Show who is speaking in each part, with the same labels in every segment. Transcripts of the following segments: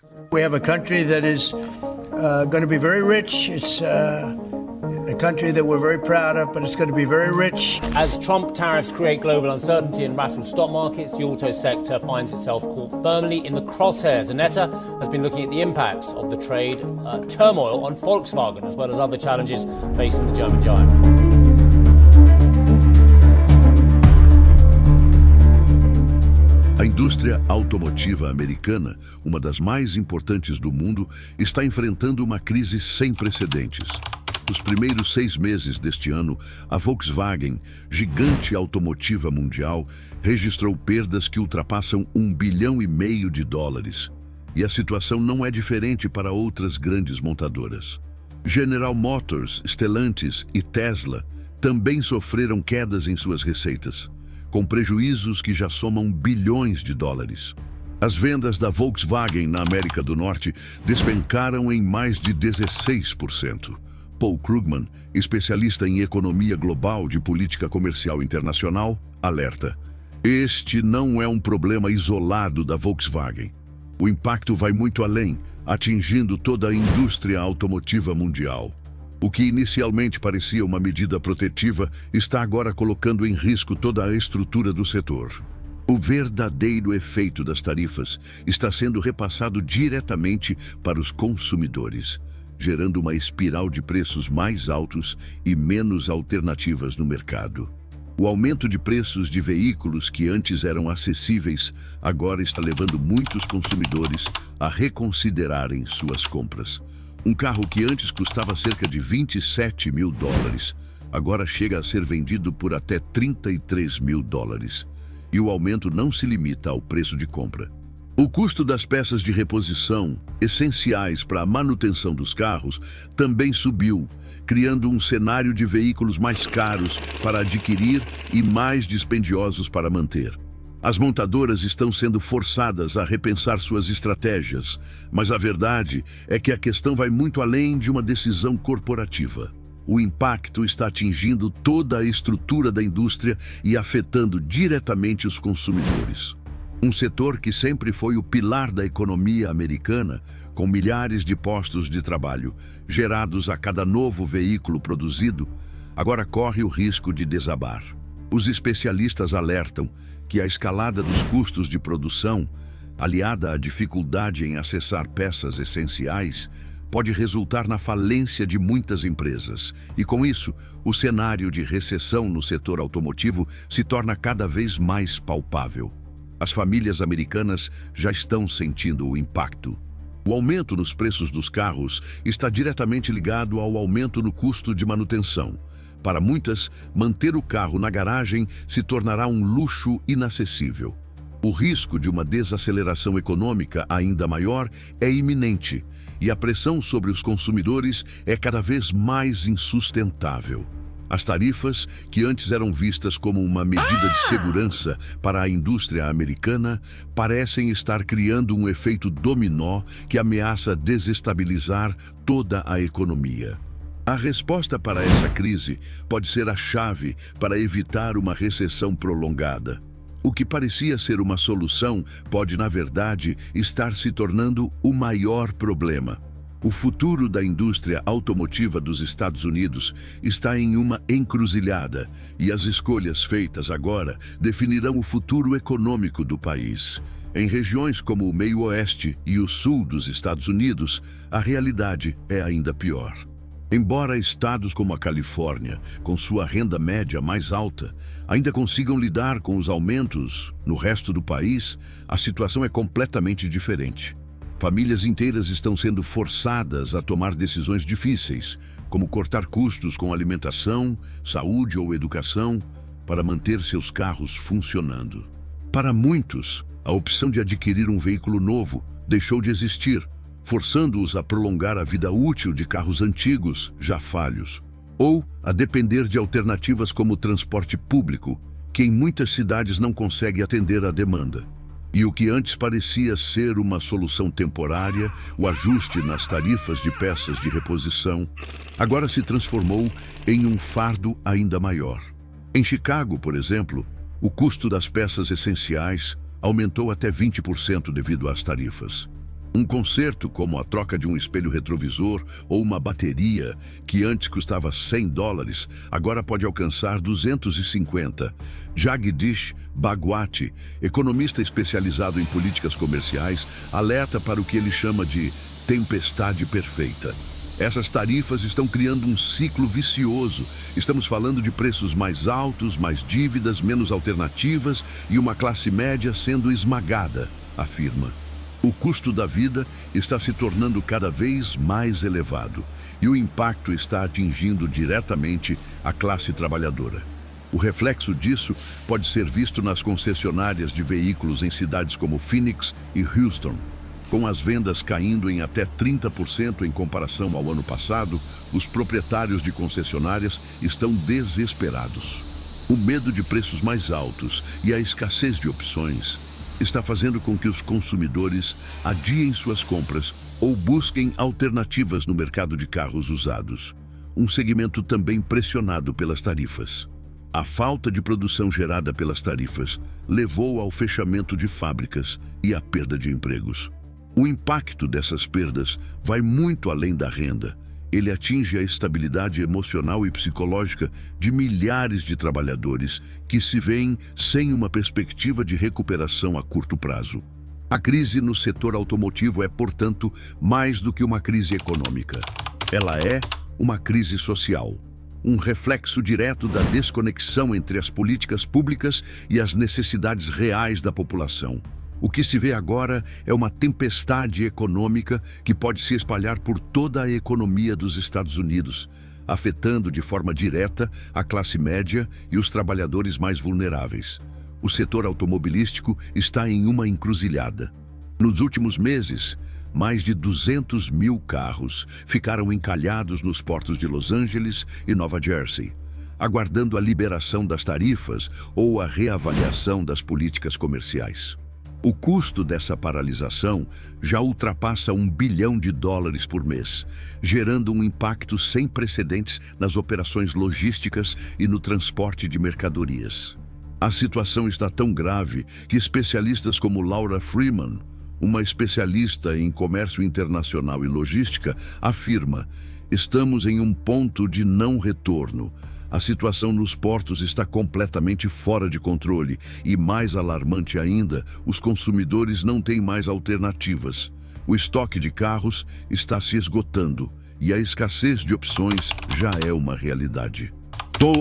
Speaker 1: We have a country that is going to be very rich. It's a country that we're very proud of, but it's going to be very rich.
Speaker 2: As Trump tariffs create global uncertainty and rattle stock markets, the auto sector finds itself caught firmly in the crosshairs. Aneta has been looking at the impacts of the trade turmoil on Volkswagen, as well as other challenges facing the German giant.
Speaker 3: A indústria automotiva americana, uma das mais importantes do mundo, está enfrentando uma crise sem precedentes. Nos primeiros 6 meses deste ano, a Volkswagen, gigante automotiva mundial, registrou perdas que ultrapassam $1,5 bilhão. E a situação não é diferente para outras grandes montadoras. General Motors, Stellantis e Tesla também sofreram quedas em suas receitas, com prejuízos que já somam bilhões de dólares. As vendas da Volkswagen na América do Norte despencaram em mais de 16%. Paul Krugman, especialista em economia global de política comercial internacional, alerta: este não é um problema isolado da Volkswagen. O impacto vai muito além, atingindo toda a indústria automotiva mundial. O que inicialmente parecia uma medida protetiva está agora colocando em risco toda a estrutura do setor. O verdadeiro efeito das tarifas está sendo repassado diretamente para os consumidores, gerando uma espiral de preços mais altos e menos alternativas no mercado. O aumento de preços de veículos que antes eram acessíveis agora está levando muitos consumidores a reconsiderarem suas compras. Um carro que antes custava cerca de $27 mil, agora chega a ser vendido por até $33 mil. E o aumento não se limita ao preço de compra. O custo das peças de reposição, essenciais para a manutenção dos carros, também subiu, criando um cenário de veículos mais caros para adquirir e mais dispendiosos para manter. As montadoras estão sendo forçadas a repensar suas estratégias, mas a verdade é que a questão vai muito além de uma decisão corporativa. O impacto está atingindo toda a estrutura da indústria e afetando diretamente os consumidores. Um setor que sempre foi o pilar da economia americana, com milhares de postos de trabalho gerados a cada novo veículo produzido, agora corre o risco de desabar. Os especialistas alertam que a escalada dos custos de produção, aliada à dificuldade em acessar peças essenciais, pode resultar na falência de muitas empresas. E com isso, o cenário de recessão no setor automotivo se torna cada vez mais palpável. As famílias americanas já estão sentindo o impacto. O aumento nos preços dos carros está diretamente ligado ao aumento no custo de manutenção. Para muitas, manter o carro na garagem se tornará um luxo inacessível. O risco de uma desaceleração econômica ainda maior é iminente, e a pressão sobre os consumidores é cada vez mais insustentável. As tarifas, que antes eram vistas como uma medida de segurança para a indústria americana, parecem estar criando um efeito dominó que ameaça desestabilizar toda a economia. A resposta para essa crise pode ser a chave para evitar uma recessão prolongada. O que parecia ser uma solução pode, na verdade, estar se tornando o maior problema. O futuro da indústria automotiva dos Estados Unidos está em uma encruzilhada, e as escolhas feitas agora definirão o futuro econômico do país. Em regiões como o meio-oeste e o sul dos Estados Unidos, a realidade é ainda pior. Embora estados como a Califórnia, com sua renda média mais alta, ainda consigam lidar com os aumentos no resto do país, a situação é completamente diferente. Famílias inteiras estão sendo forçadas a tomar decisões difíceis, como cortar custos com alimentação, saúde ou educação, para manter seus carros funcionando. Para muitos, a opção de adquirir um veículo novo deixou de existir, forçando-os a prolongar a vida útil de carros antigos, já falhos, ou a depender de alternativas como o transporte público, que em muitas cidades não consegue atender à demanda. E o que antes parecia ser uma solução temporária, o ajuste nas tarifas de peças de reposição, agora se transformou em um fardo ainda maior. Em Chicago, por exemplo, o custo das peças essenciais aumentou até 20% devido às tarifas. Um conserto, como a troca de um espelho retrovisor ou uma bateria, que antes custava $100, agora pode alcançar 250. Jagdish Bhagwati, economista especializado em políticas comerciais, alerta para o que ele chama de tempestade perfeita. Essas tarifas estão criando um ciclo vicioso. Estamos falando de preços mais altos, mais dívidas, menos alternativas e uma classe média sendo esmagada, afirma. O custo da vida está se tornando cada vez mais elevado e o impacto está atingindo diretamente a classe trabalhadora. O reflexo disso pode ser visto nas concessionárias de veículos em cidades como Phoenix e Houston. Com as vendas caindo em até 30% em comparação ao ano passado, os proprietários de concessionárias estão desesperados. O medo de preços mais altos e a escassez de opções está fazendo com que os consumidores adiem suas compras ou busquem alternativas no mercado de carros usados, um segmento também pressionado pelas tarifas. A falta de produção gerada pelas tarifas levou ao fechamento de fábricas e à perda de empregos. O impacto dessas perdas vai muito além da renda. Ele atinge a estabilidade emocional e psicológica de milhares de trabalhadores que se veem sem uma perspectiva de recuperação a curto prazo. A crise no setor automotivo é, portanto, mais do que uma crise econômica. Ela é uma crise social, um reflexo direto da desconexão entre as políticas públicas e as necessidades reais da população. O que se vê agora é uma tempestade econômica que pode se espalhar por toda a economia dos Estados Unidos, afetando de forma direta a classe média e os trabalhadores mais vulneráveis. O setor automobilístico está em uma encruzilhada. Nos últimos meses, mais de 200 mil carros ficaram encalhados nos portos de Los Angeles e Nova Jersey, aguardando a liberação das tarifas ou a reavaliação das políticas comerciais. O custo dessa paralisação já ultrapassa $1 bilhão por mês, gerando um impacto sem precedentes nas operações logísticas e no transporte de mercadorias. A situação está tão grave que especialistas como Laura Freeman, uma especialista em comércio internacional e logística, afirma: estamos em um ponto de não retorno. A situação nos portos está completamente fora de controle e, mais alarmante ainda, os consumidores não têm mais alternativas. O estoque de carros está se esgotando e a escassez de opções já é uma realidade.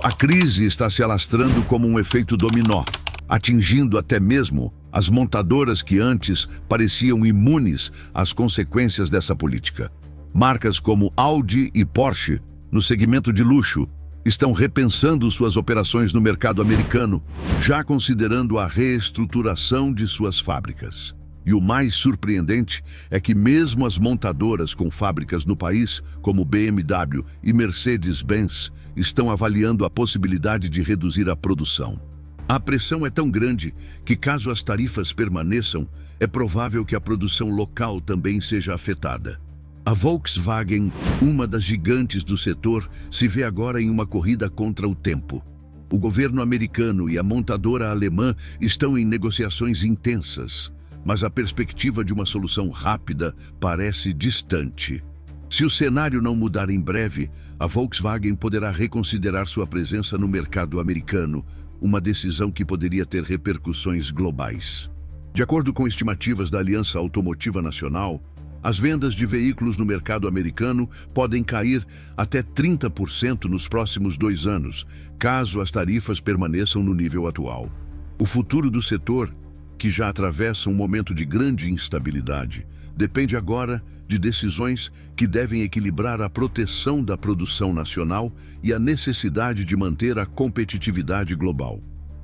Speaker 3: A crise está se alastrando como um efeito dominó, atingindo até mesmo as montadoras que antes pareciam imunes às consequências dessa política. Marcas como Audi e Porsche, no segmento de luxo, estão repensando suas operações no mercado americano, já considerando a reestruturação de suas fábricas. E o mais surpreendente é que mesmo as montadoras com fábricas no país, como BMW e Mercedes-Benz, estão avaliando a possibilidade de reduzir a produção. A pressão é tão grande que, caso as tarifas permaneçam, é provável que a produção local também seja afetada. A Volkswagen, uma das gigantes do setor, se vê agora em uma corrida contra o tempo. O governo americano e a montadora alemã estão em negociações intensas, mas a perspectiva de uma solução rápida parece distante. Se o cenário não mudar em breve, a Volkswagen poderá reconsiderar sua presença no mercado americano, uma decisão que poderia ter repercussões globais. De acordo com estimativas da Aliança Automotiva Nacional, as vendas de veículos no mercado americano podem cair até 30% nos próximos 2 anos, caso as tarifas permaneçam no nível atual. O futuro do setor, que já atravessa um momento de grande instabilidade, depende agora de decisões que devem equilibrar a proteção da produção nacional e a necessidade de manter a competitividade global.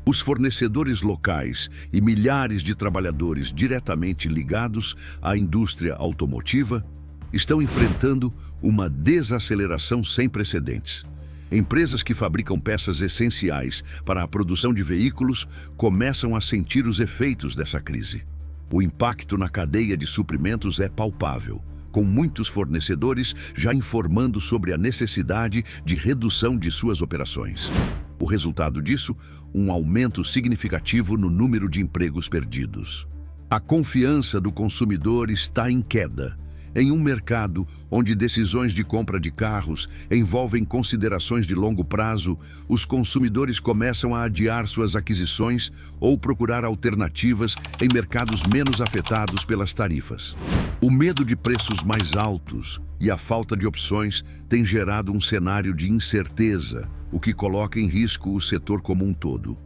Speaker 3: Os fornecedores locais e milhares de trabalhadores diretamente ligados à indústria automotiva estão enfrentando uma desaceleração sem precedentes. Empresas que fabricam peças essenciais para a produção de veículos começam a sentir os efeitos dessa crise. O impacto na cadeia de suprimentos é palpável, com muitos fornecedores já informando sobre a necessidade de redução de suas operações. O resultado disso, um aumento significativo no número de empregos perdidos. A confiança do consumidor está em queda. Em um mercado onde decisões de compra de carros envolvem considerações de longo prazo, os consumidores começam a adiar suas aquisições ou procurar alternativas em mercados menos afetados pelas tarifas. O medo de preços mais altos e a falta de opções tem gerado um cenário de incerteza, o que coloca em risco o setor como um todo.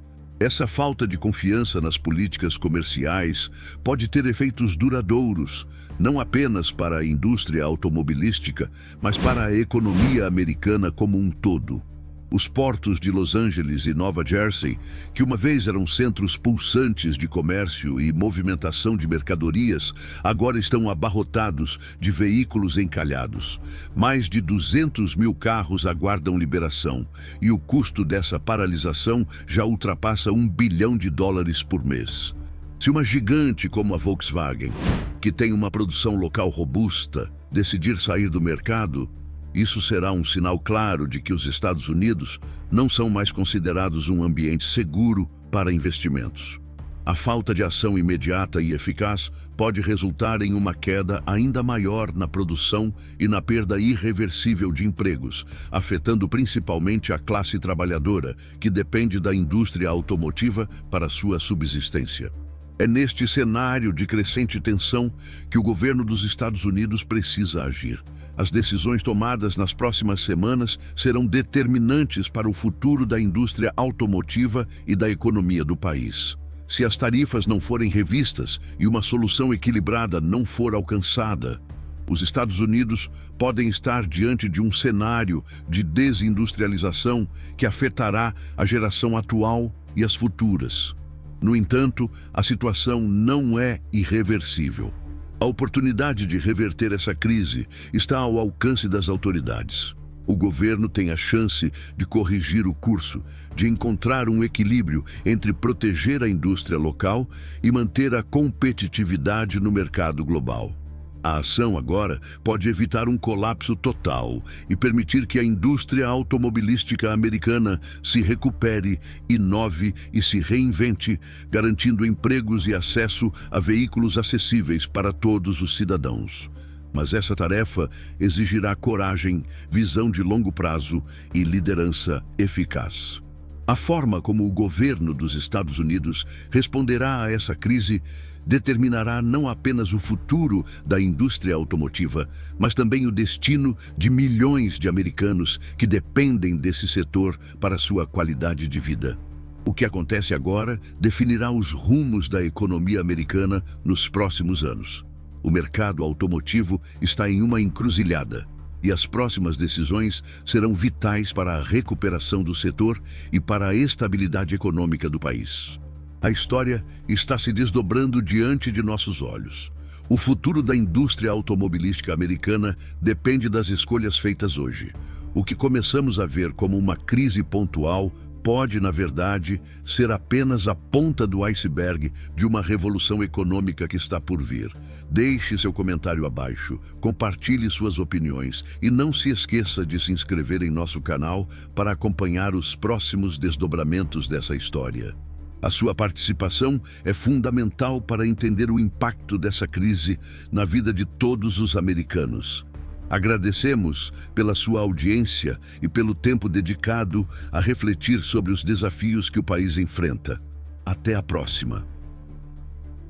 Speaker 3: Essa falta de confiança nas políticas comerciais pode ter efeitos duradouros, não apenas para a indústria automobilística, mas para a economia americana como um todo. Os portos de Los Angeles e Nova Jersey, que uma vez eram centros pulsantes de comércio e movimentação de mercadorias, agora estão abarrotados de veículos encalhados. Mais de 200 mil carros aguardam liberação, e o custo dessa paralisação já ultrapassa $1 bilhão por mês. Se uma gigante como a Volkswagen, que tem uma produção local robusta, decidir sair do mercado, isso será um sinal claro de que os Estados Unidos não são mais considerados um ambiente seguro para investimentos. A falta de ação imediata e eficaz pode resultar em uma queda ainda maior na produção e na perda irreversível de empregos, afetando principalmente a classe trabalhadora, que depende da indústria automotiva para sua subsistência. É neste cenário de crescente tensão que o governo dos Estados Unidos precisa agir. As decisões tomadas nas próximas semanas serão determinantes para o futuro da indústria automotiva e da economia do país. Se as tarifas não forem revistas e uma solução equilibrada não for alcançada, os Estados Unidos podem estar diante de um cenário de desindustrialização que afetará a geração atual e as futuras. No entanto, a situação não é irreversível. A oportunidade de reverter essa crise está ao alcance das autoridades. O governo tem a chance de corrigir o curso, de encontrar um equilíbrio entre proteger a indústria local e manter a competitividade no mercado global. A ação agora pode evitar um colapso total e permitir que a indústria automobilística americana se recupere, inove e se reinvente, garantindo empregos e acesso a veículos acessíveis para todos os cidadãos. Mas essa tarefa exigirá coragem, visão de longo prazo e liderança eficaz. A forma como o governo dos Estados Unidos responderá a essa crise determinará não apenas o futuro da indústria automotiva, mas também o destino de milhões de americanos que dependem desse setor para sua qualidade de vida. O que acontece agora definirá os rumos da economia americana nos próximos anos. O mercado automotivo está em uma encruzilhada, e as próximas decisões serão vitais para a recuperação do setor e para a estabilidade econômica do país. A história está se desdobrando diante de nossos olhos. O futuro da indústria automobilística americana depende das escolhas feitas hoje. O que começamos a ver como uma crise pontual pode, na verdade, ser apenas a ponta do iceberg de uma revolução econômica que está por vir. Deixe seu comentário abaixo, compartilhe suas opiniões e não se esqueça de se inscrever em nosso canal para acompanhar os próximos desdobramentos dessa história. A sua participação é fundamental para entender o impacto dessa crise na vida de todos os americanos. Agradecemos pela sua audiência e pelo tempo dedicado a refletir sobre os desafios que o país enfrenta. Até a próxima!